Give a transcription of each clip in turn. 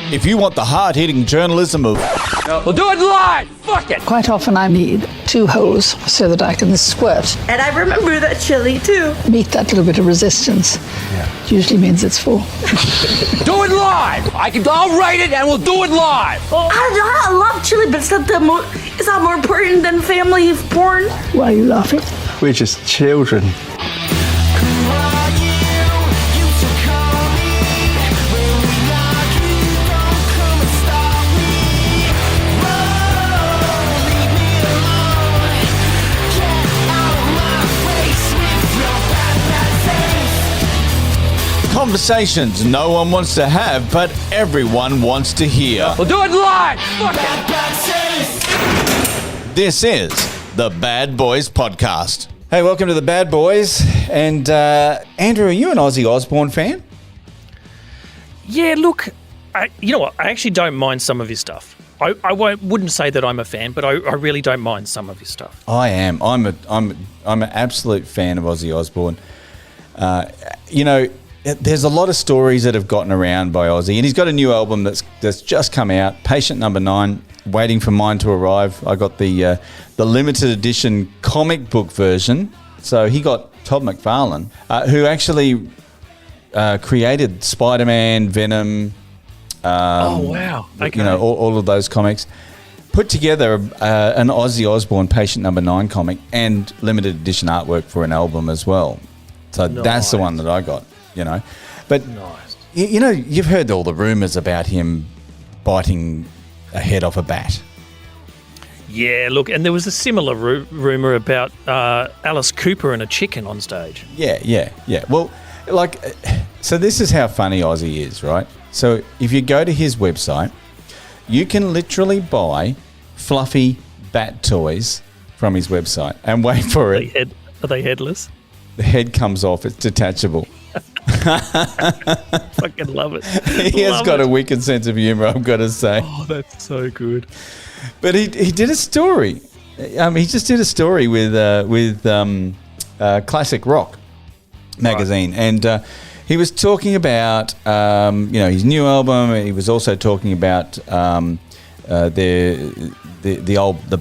If you want the hard-hitting journalism of... We'll do it live! Fuck it! Quite often I need 2 holes so that I can squirt. And I remember that chili too. Meet that little bit of resistance. Yeah. It usually means it's full. Do it live! I'll write it and we'll do it live! I love chili, but it's not more important than family porn. Why are you laughing? We're just children. Conversations no one wants to have, but everyone wants to hear. We'll do it live! Fuck it! This is the Bad Boys Podcast. Hey, welcome to the Bad Boys. And Andrew, are you an Ozzy Osbourne fan? Yeah, look, you know what? I actually don't mind some of his stuff. I wouldn't say that I'm a fan, but I really don't mind some of his stuff. I am. I'm an absolute fan of Ozzy Osbourne. There's a lot of stories that have gotten around by Ozzy, and he's got a new album that's just come out, Patient Number 9, waiting for mine to arrive. I got the limited edition comic book version. So he got Todd McFarlane, who actually created Spider-Man, Venom. Oh, wow. Okay. You know, all of those comics. Put together an Ozzy Osbourne Patient Number 9 comic and limited edition artwork for an album as well. So That's the one that I got. You know, but you know, you've heard all the rumours about him biting a head off a bat. Yeah, look, and there was a similar rumour about Alice Cooper and a chicken on stage. Yeah. Well, so this is how funny Ozzy is, right? So if you go to his website, you can literally buy fluffy bat toys from his website, and wait for it. Are they headless? The head comes off; it's detachable. Fucking love it. He has got a wicked sense of humour, I've got to say. Oh, that's so good. But he did a story. He just did a story with Classic Rock magazine, right. And he was talking about his new album. He was also talking about the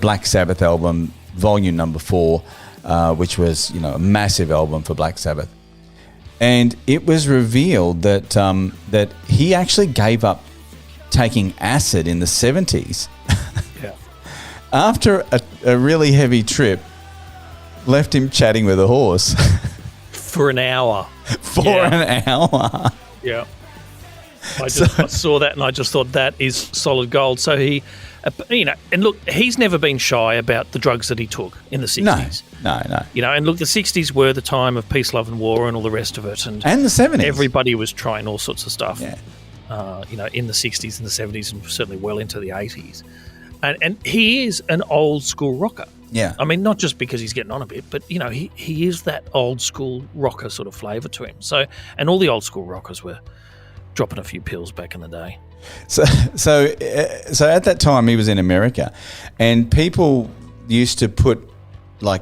Black Sabbath album, Volume Number 4, which was a massive album for Black Sabbath. And it was revealed that that he actually gave up taking acid in the 70s. Yeah. After a really heavy trip, left him chatting with a horse. For an hour. An hour. Yeah. I saw that and I just thought that is solid gold. So he, and look, he's never been shy about the drugs that he took in the 60s. No. And look, the 60s were the time of peace, love and war and all the rest of it. And the 70s. Everybody was trying all sorts of stuff, yeah. In the 60s and the 70s and certainly well into the 80s. And he is an old school rocker. Yeah. I mean, not just because he's getting on a bit, but, he is that old school rocker sort of flavour to him. So, and all the old school rockers were dropping a few pills back in the day. So at that time he was in America, and people used to put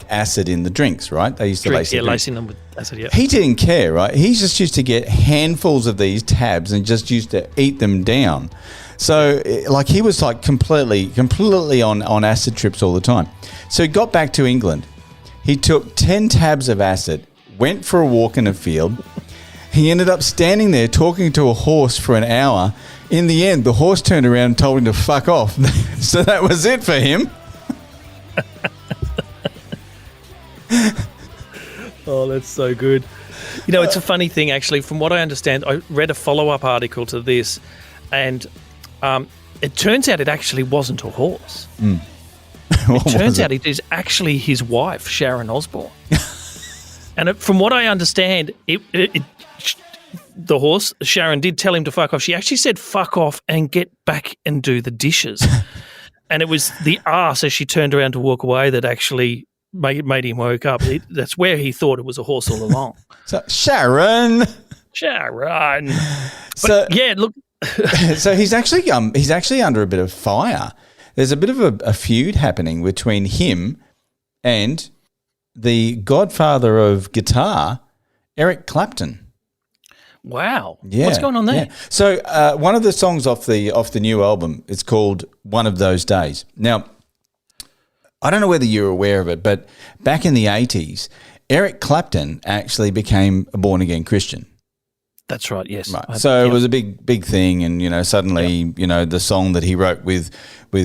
acid in the drinks, right? They used to lacing them with acid. Yeah. He didn't care, right? He just used to get handfuls of these tabs and just used to eat them down. So he was completely on acid trips all the time. So he got back to England. He took 10 tabs of acid, went for a walk in a field. He ended up standing there talking to a horse for an hour. In the end, the horse turned around and told him to fuck off. So that was it for him. Oh, that's so good. It's a funny thing, actually. From what I understand, I read a follow-up article to this, and it turns out it actually wasn't a horse. It turns out it is actually his wife, Sharon Osbourne. And from what I understand, the horse, Sharon, did tell him to fuck off. She actually said fuck off and get back and do the dishes. And it was the arse as she turned around to walk away that actually made him woke up. That's where he thought it was a horse all along. So Sharon. But yeah, look. So he's actually under a bit of fire. There's a bit of a feud happening between him and the godfather of guitar, Eric Clapton. Wow. Yeah. What's going on there? Yeah. So one of the songs off the new album, it's called One of Those Days. Now, I don't know whether you're aware of it, but back in the 80s, Eric Clapton actually became a born-again Christian. That's right, yes. Right. So it was a big thing, and, suddenly, the song that he wrote with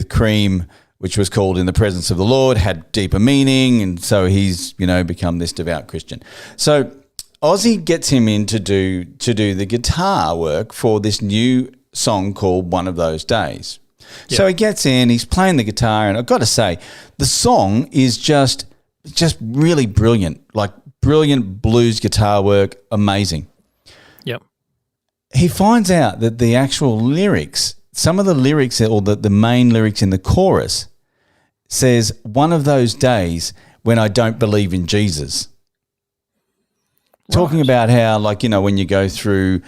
Cream, which was called In the Presence of the Lord, had deeper meaning, and so he's, become this devout Christian. So Ozzy gets him in to do the guitar work for this new song called One of Those Days. Yep. So he gets in, he's playing the guitar, and I've got to say, the song is just really brilliant, like brilliant blues guitar work, amazing. Yep. He finds out that the actual lyrics, some of the lyrics, or the main lyrics in the chorus, says, one of those days when I don't believe in Jesus. Talking about how, when you go through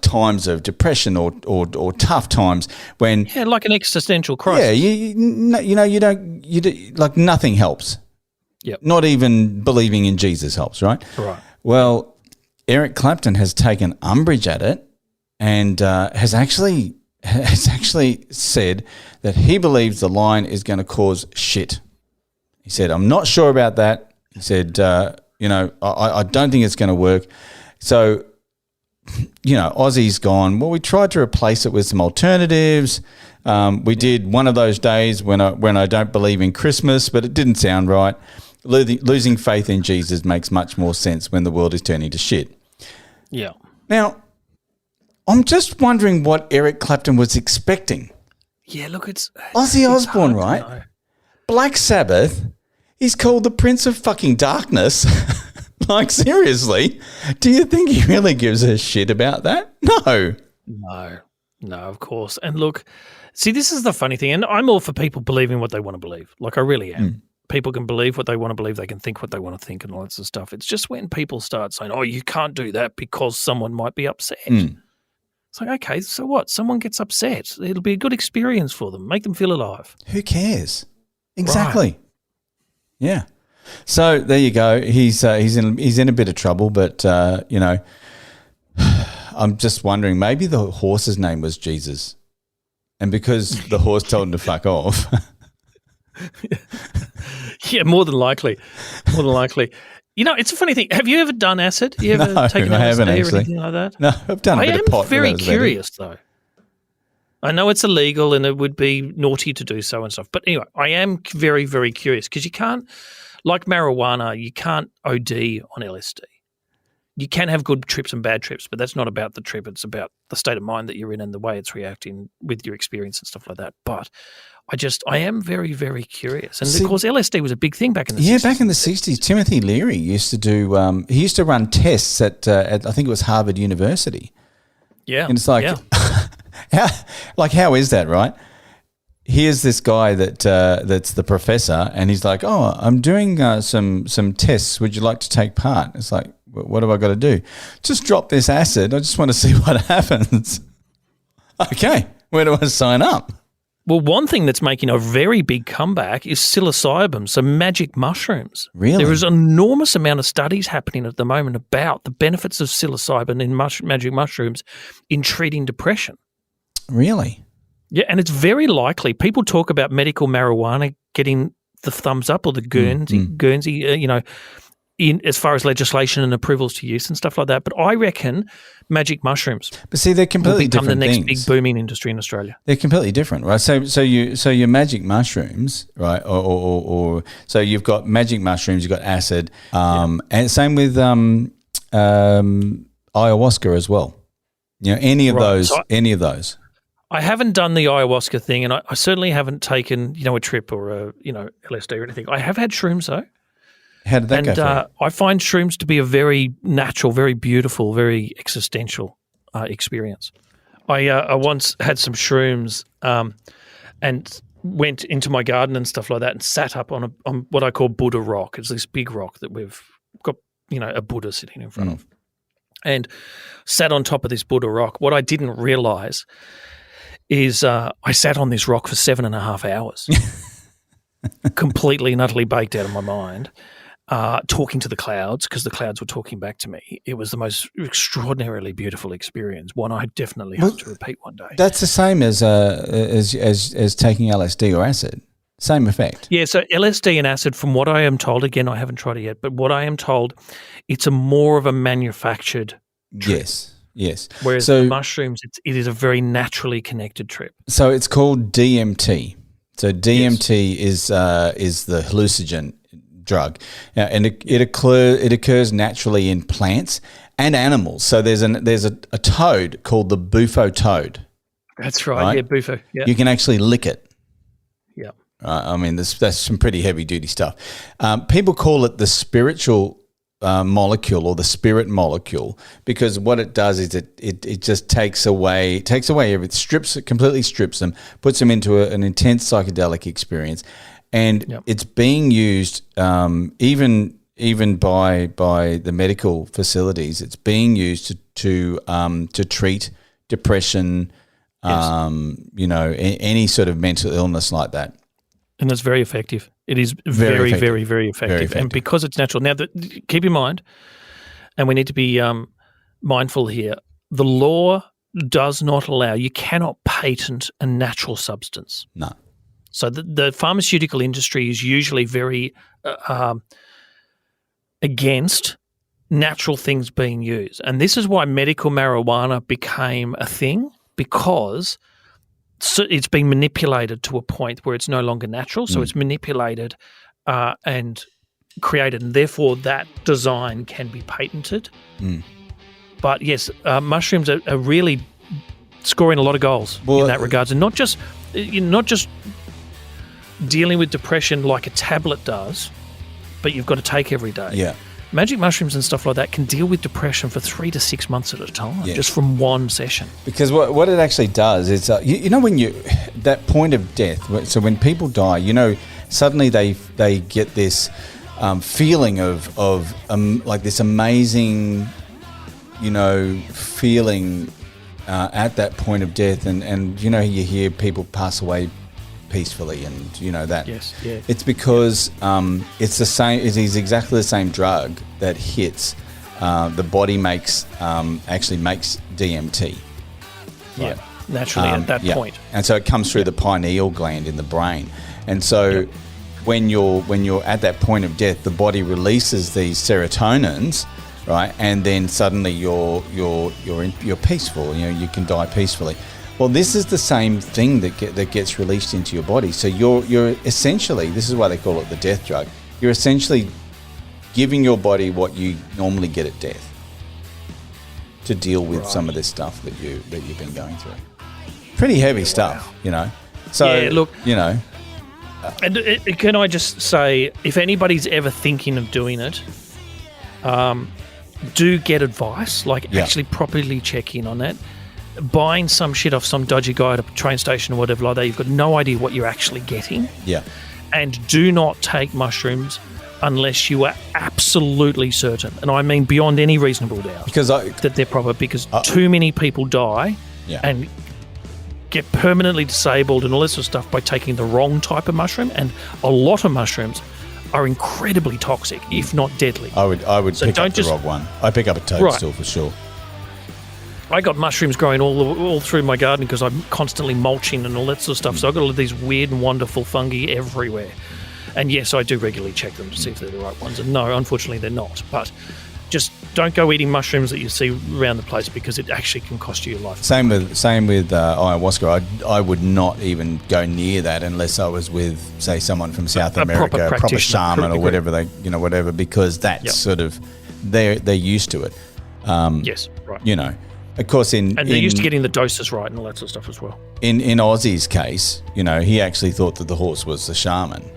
times of depression or tough times when like an existential crisis. Yeah, you don't nothing helps. Yep. Not even believing in Jesus helps, right? Right. Well, Eric Clapton has taken umbrage at it and has actually said that he believes the line is going to cause shit. He said, "I'm not sure about that." He said, I don't think it's going to work. So, Ozzy's gone, well, we tried to replace it with some alternatives. We did One of Those Days when I don't believe in Christmas, but it didn't sound right. Losing faith in Jesus makes much more sense when the world is turning to shit. Yeah. Now, I'm just wondering what Eric Clapton was expecting. Yeah, look, it's Ozzy Osbourne, right? Black Sabbath. He's called the Prince of fucking Darkness. Seriously, do you think he really gives a shit about that? No. No, of course. And look, see, this is the funny thing, and I'm all for people believing what they want to believe. I really am. People can believe what they want to believe. They can think what they want to think and all that sort of stuff. It's just when people start saying, oh, you can't do that because someone might be upset. It's like, okay, so what? Someone gets upset. It'll be a good experience for them. Make them feel alive. Who cares? Exactly. Right. Yeah. So there you go. He's in a bit of trouble, but I'm just wondering, maybe the horse's name was Jesus, and because the horse told him to fuck off. Yeah, more than likely. It's a funny thing. Have you ever done acid? You ever taken LSD I haven't actually. or anything like that? No, I've done a bit of pot. I am very curious, though. I know it's illegal and it would be naughty to do so and stuff. But anyway, I am very, very curious because you can't, like marijuana, you can't OD on LSD. You can have good trips and bad trips, but that's not about the trip. It's about the state of mind that you're in and the way it's reacting with your experience and stuff like that. But I am very, very curious. And, of course, LSD was a big thing back in the 60s. Yeah, back in the 60s. Timothy Leary used to do he used to run tests at I think it was Harvard University. Yeah. And it's like, how is that, right? Here's this guy that's the professor, and he's like, oh, I'm doing some tests. Would you like to take part? It's like, what have I got to do? Just drop this acid. I just want to see what happens. Okay, where do I sign up? Well, one thing that's making a very big comeback is psilocybin, so magic mushrooms. Really? There is an enormous amount of studies happening at the moment about the benefits of psilocybin in magic mushrooms in treating depression. Really? Yeah, and it's very likely. People talk about medical marijuana getting the thumbs up or the Guernsey, in as far as legislation and approvals to use and stuff like that. But I reckon magic mushrooms, but see, they're completely will become the different next things. big booming industry in Australia. They're completely different, right? So your magic mushrooms, right? Or so you've got magic mushrooms, you've got acid, and same with ayahuasca as well. Any of those. I haven't done the ayahuasca thing, and I certainly haven't taken, a trip or LSD or anything. I have had shrooms though. How did that go for you? I find shrooms to be a very natural, very beautiful, very existential experience. I once had some shrooms and went into my garden and stuff like that and sat up on what I call Buddha rock. It's this big rock that we've got, a Buddha sitting in front of, and sat on top of this Buddha rock. What I didn't realise is I sat on this rock for 7.5 hours, completely and utterly baked out of my mind. talking to the clouds because the clouds were talking back to me. It was the most extraordinarily beautiful experience. One I definitely hope to repeat one day. That's the same as taking LSD or acid. Same effect. Yeah, so LSD and acid, from what I am told, again, I haven't tried it yet, but what I am told, it's more of a manufactured trip. Yes. Whereas the mushrooms, it is a very naturally connected trip. So it's called DMT. So DMT is the hallucinogen drug, and it occurs naturally in plants and animals. So there's a toad called the bufo toad. That's right? Yeah, bufo. Yeah. You can actually lick it. Yeah. I mean, that's some pretty heavy duty stuff. People call it the spiritual molecule or the spirit molecule because what it does is it just takes away everything, completely strips them, puts them into an intense psychedelic experience, and it's being used even by the medical facilities. It's being used to treat depression, any sort of mental illness like that. And it's very effective. It is very, very, very effective. And because it's natural. Now, keep in mind, and we need to be mindful here, the law does not allow, you cannot patent a natural substance. No. So the pharmaceutical industry is usually very against natural things being used. And this is why medical marijuana became a thing, because it's been manipulated to a point where it's no longer natural. So it's manipulated and created, and therefore that design can be patented. But yes, mushrooms are really scoring a lot of goals in that regards, and not just dealing with depression like a tablet does, but you've got to take every day. Yeah. Magic mushrooms and stuff like that can deal with depression for 3 to 6 months at a time, just from one session. Because what it actually does is, when that point of death, so when people die, suddenly they get this feeling of like this amazing, feeling at that point of death, and you hear people pass away peacefully, and that. Yes, yeah. It's because it's the same. It is exactly the same drug that hits the body actually makes DMT. Yeah, naturally at that point. And so it comes through the pineal gland in the brain, and so when you're at that point of death, the body releases these serotonins, right, and then suddenly you're peaceful. You can die peacefully. Well, this is the same thing that gets released into your body. So you're essentially, this is why they call it the death drug. You're essentially giving your body what you normally get at death to deal with some of this stuff that you've been going through. Pretty heavy stuff, So look, and can I just say, if anybody's ever thinking of doing it, do get advice. Actually properly check in on that. Buying some shit off some dodgy guy at a train station or whatever like that, you've got no idea what you're actually getting. Yeah. And do not take mushrooms unless you are absolutely certain, and I mean beyond any reasonable doubt, that they're proper, because too many people die and get permanently disabled and all this sort of stuff by taking the wrong type of mushroom, and a lot of mushrooms are incredibly toxic, if not deadly. I would pick up the wrong one. I pick up a toadstool for sure. I got mushrooms growing all through my garden because I'm constantly mulching and all that sort of stuff. So I've got all of these weird and wonderful fungi everywhere. And yes, I do regularly check them to see if they're the right ones. And no, unfortunately, they're not. But just don't go eating mushrooms that you see around the place, because it actually can cost you your life. Same with ayahuasca. I would not even go near that unless I was with, say, someone from South America, a proper shaman or whatever whatever, because that's sort of they're used to it. Yes, right. Of course, and they're used to getting the doses right and all that sort of stuff as well. In Ozzy's case, he actually thought that the horse was the shaman,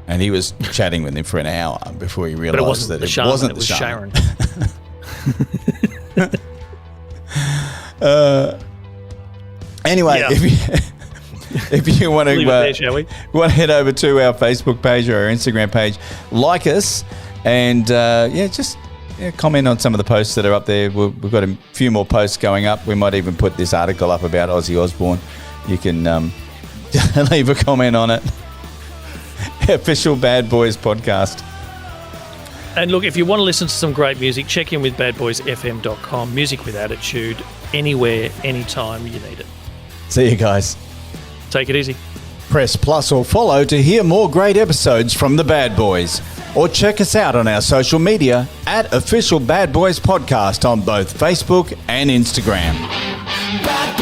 and he was chatting with him for an hour before he realised that it wasn't the shaman. Anyway, if you want to head over to our Facebook page or our Instagram page, like us, and just comment on some of the posts that are up there. We've got a few more posts going up. We might even put this article up about Ozzy Osbourne. You can leave a comment on it. Official Bad Boys podcast. And look, if you want to listen to some great music, check in with badboysfm.com. Music with attitude, anywhere, anytime you need it. See you guys. Take it easy. Press plus or follow to hear more great episodes from the Bad Boys. Or check us out on our social media at Official Bad Boys Podcast on both Facebook and Instagram. Bad